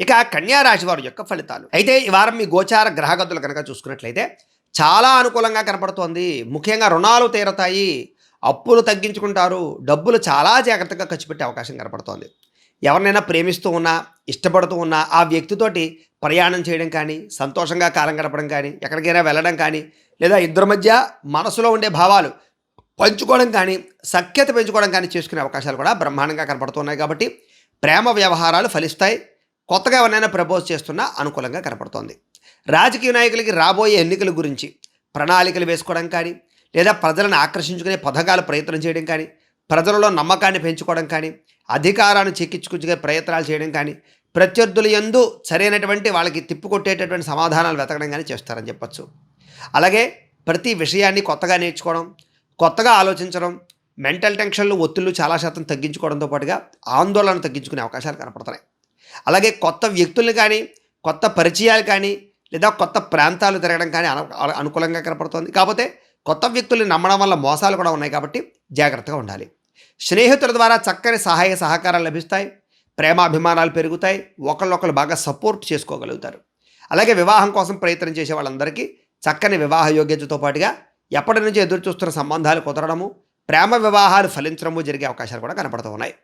ఇక కన్యా రాశి వారి యొక్క ఫలితాలు అయితే ఈ వారం మీ గోచార గ్రహగతులు కనుక చూసుకున్నట్లయితే చాలా అనుకూలంగా కనపడుతోంది. ముఖ్యంగా రుణాలు తీరతాయి, అప్పులు తగ్గించుకుంటారు, డబ్బులు చాలా జాగ్రత్తగా ఖర్చు పెట్టే అవకాశం కనపడుతోంది. ఎవరినైనా ప్రేమిస్తూ ఉన్నా, ఇష్టపడుతూ ఉన్నా ఆ వ్యక్తితోటి ప్రయాణం చేయడం కానీ, సంతోషంగా కాలం గడపడం కానీ, ఎక్కడికైనా వెళ్ళడం కానీ, లేదా ఇద్దరి మధ్య మనసులో ఉండే భావాలు పంచుకోవడం కానీ, సఖ్యత పెంచుకోవడం కానీ చేసుకునే అవకాశాలు కూడా బ్రహ్మాండంగా కనపడుతున్నాయి. కాబట్టి ప్రేమ వ్యవహారాలు ఫలిస్తాయి. కొత్తగా ఎవరినైనా ప్రపోజ్ చేస్తున్నా అనుకూలంగా కనపడుతోంది. రాజకీయ నాయకులకి రాబోయే ఎన్నికల గురించి ప్రణాళికలు వేసుకోవడం కానీ, లేదా ప్రజలను ఆకర్షించుకునే పథకాలు ప్రయత్నం చేయడం కానీ, ప్రజలలో నమ్మకాన్ని పెంచుకోవడం కానీ, అధికారాన్ని చెక్కించుకునే ప్రయత్నాలు చేయడం కానీ, ప్రత్యర్థుల యందు సరైనటువంటి వాళ్ళకి తిప్పుకొట్టేటటువంటి సమాధానాలు వెతకడం కానీ చేస్తారని చెప్పొచ్చు. అలాగే ప్రతి విషయాన్ని కొత్తగా నేర్చుకోవడం, కొత్తగా ఆలోచించడం, మెంటల్ టెన్షన్లు, ఒత్తిళ్లు చాలా శాతం తగ్గించుకోవడంతో పాటుగా ఆందోళన తగ్గించుకునే అవకాశాలు కనపడుతున్నాయి. అలాగే కొత్త వ్యక్తుల్ని కానీ, కొత్త పరిచయాలు కానీ, లేదా కొత్త ప్రాంతాలు తిరగడం కానీ అనుకూలంగా కనపడుతుంది. కాకపోతే కొత్త వ్యక్తుల్ని నమ్మడం వల్ల మోసాలు కూడా ఉన్నాయి కాబట్టి జాగ్రత్తగా ఉండాలి. స్నేహితుల ద్వారా చక్కని సహాయ సహకారాలు లభిస్తాయి. ప్రేమాభిమానాలు పెరుగుతాయి. ఒకళ్ళొకళ్ళు బాగా సపోర్ట్ చేసుకోగలుగుతారు. అలాగే వివాహం కోసం ప్రయత్నం చేసే వాళ్ళందరికీ చక్కని వివాహ యోగ్యతతో పాటుగా ఎప్పటి నుంచి ఎదురు చూస్తున్న సంబంధాలు కుదరడము, ప్రేమ వివాహాలు ఫలించడము జరిగే అవకాశాలు కూడా కనపడుతూ ఉన్నాయి.